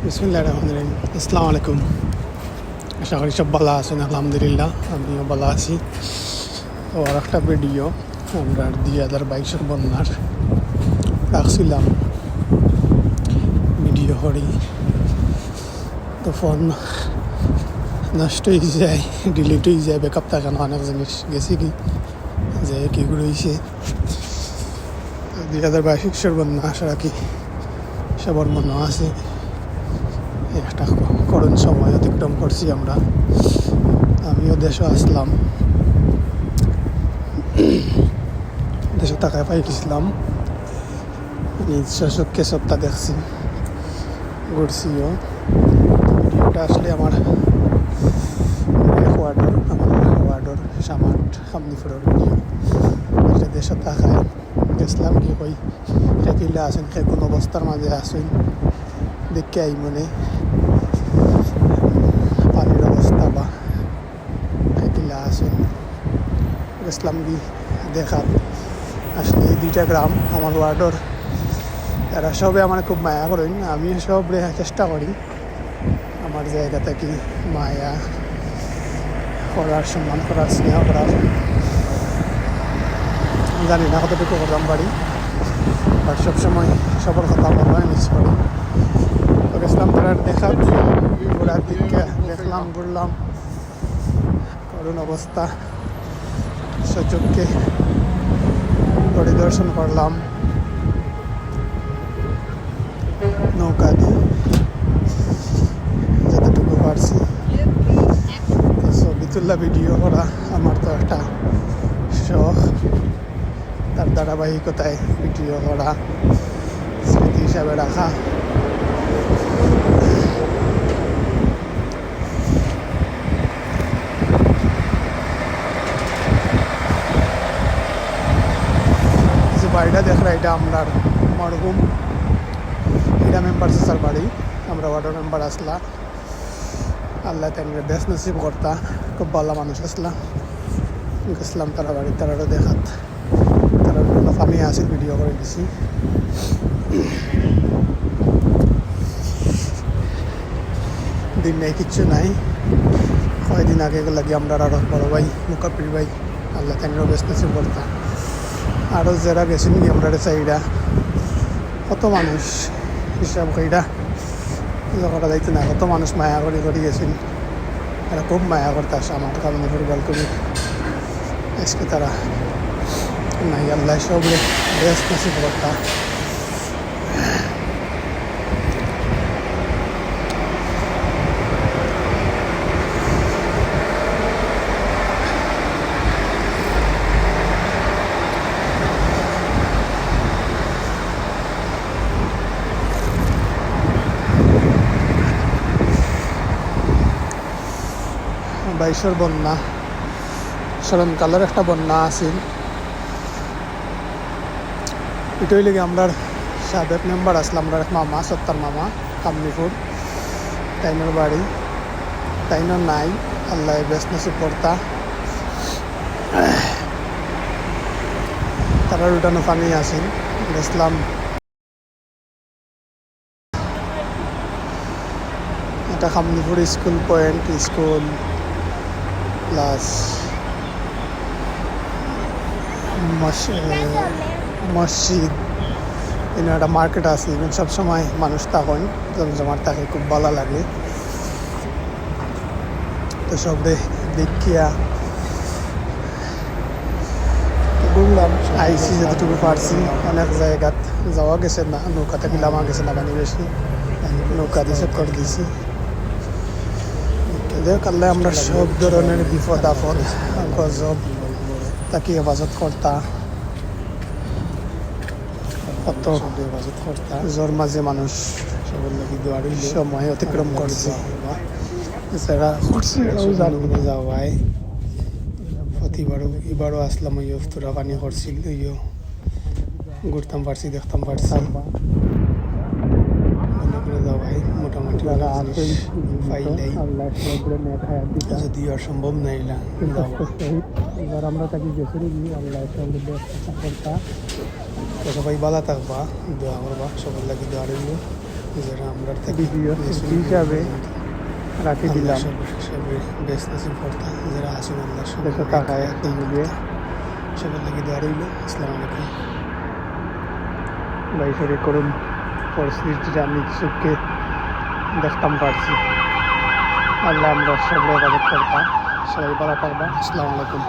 বিসমিল্লাহির রহমানির রহিম। আসসালামু আলাইকুম। আশা করি সব ভালো আছেন। আলহামদুলিল্লাহ আমিও ভালো আছি। তো আর একটা ভিডিও আমরা 2022 বন্যার রাখছিলাম ভিডিও করি, তো ফোন নষ্ট হয়ে যায়, ডিলিট হয়ে যায়, ব্যাকআপ থাকে না, অনেক জিনিস গেছি কি যে কি হয়েছে 2022 বন্যা আশা রাখি সবার মনে আছে। একটা করুণ সময় অতিক্রম করছি আমরা। আমিও দেশে আসলাম, দেশে টাকায় পাইছিলাম, নিজ চোখে সবটা দেখছি, ঘুরছিও। ভিডিওটা আসলে আমার ওয়ার্ডর সামাট খামনিপুরের ভিডিও। এটা দেশে টাকায় গেছিলাম কি কই খেকিলে আসেন, সে কোন অবস্থার মাঝে আসেন দেখে আই মনে পানির অবস্থা বা খেকিলা আসেন গেছিলাম কি দেখাত। আসলে এই দুইটা গ্রাম আমার ওয়ার্ডর, এরা সবে আমার খুব মায়া করেন, আমি সব চেষ্টা করি আমার জায়গা থেকে মায়া করার, সম্মান করার, স্নেহ করার। জানি না কতটুকু করতাম পারি, বাট সবসময় সবার কথা মনে হয় মিস করি। তো গেছিলাম তারা দেখাত, ঘোরার দিকে দেখলাম, ঘুরলাম, করুণ অবস্থা সচক্ষে পরিদর্শন করলাম নৌকা দিয়ে যতটুকু পারছি। ছবি তুল্লা ভিডিও করা আমার তো একটা শখ, তার ধারাবাহিকতায় ভিডিও করা, স্মৃতি হিসাবে রাখা। যে বাড়িটা দেখরা এটা আমার মরহুম এটা মেম্বার স্যার বাড়ি, আমরা ওয়ার্ডার মেম্বার আসলা। আল্লাহ তাকে বেশ নসিব করতা, খুব ভালো মানুষ আসলা। গেছিলাম তারা বাড়ি, তারারও দেখাত, তারা ফানি আছে, ভিডিও করে দিছি। দিন নেই, কিচ্ছু নাই। কয়েকদিন আগে লাগি আমরা আরো বড় ভাই মুকাপির ভাই, আল্লাহ তাকে বেশ নসিব করতা। আরও যারা গেছেন কি আমরা চাইরা কত মানুষ হিসাব কইরা করা যাইতে না, কত মানুষ মায়া করে করে গেছেন। এরা খুব মায়া করতে আসে আমার কারণে পরিবার কবি। আজকে তারা নাই, আল্লাহ সব বেশ নসিব করতা। বাইশের বন্যা স্মরণকালের একটা বন্যা আছিল। এটাই লেগে আমরা সাবেক মেম্বার আসলাম, আমরা এক মামা, সত্তার মামা কামনিপুর, তাইনের বাড়ি, তাইনের নাই, আল্লাহ বেশ নসিব করতা। তারা উল্টানো পানি আছিল। গেছিলাম এটা কামনিপুর স্কুল পয়েন্ট, স্কুল প্লাস মসজিদ, এখানে একটা মার্কেট আছে, এখানে সবসময় মানুষ তখন জমজমাট থাকে, খুব ভালো লাগে। তো সব দেখিয়া ঘুরলাম, আইসি যতটুকু পারছি। অনেক জায়গাত যাওয়া গেছে না, নৌকাতে গেলাম গেছে না, পানি বেশি, নৌকা দিয়ে সব করে দিছি। দেখ আল্লাহ আমরা সব ধরনের বিপদ আপদ গজব তাকে হেফাজত করতা, কত হেফাজত করতা। জ্বর মাঝে মানুষ সময় অতিক্রম করছে, যারা করছে যাওয়াই প্রতিবারও এবারও আসলাম, ওই তোরা পানি করছিল, ওইও ঘুরতাম পারছি, দেখতাম পারছি। যাওয়াই মোটামুটি পাইলাই, যদি অসম্ভব নাইলা এবার আমরা তাকে গেছি আল্লাহ করতা। তো সবাই ভালো থাকবা, দোয়া করবা, সবার লাগে দোয়া রইল। যারা আমরা ভিডিও হিসাবে রাখি দিলাম সবাই বেশ নসিব করতা যারা আসুন আল্লাহ দেখো তাকায় মিলিয়ে সবার লাগে দেওয়া রইল। আসসালামু আলাইকুম। ভাই সরি করুন পরিস্থিতিটা আমি চোখকে দেখতাম পারছি। আল্লাহ আমরা সবাই ইবাদত করতাম। সবাই ভালো থাকবা। আসসালামু আলাইকুম।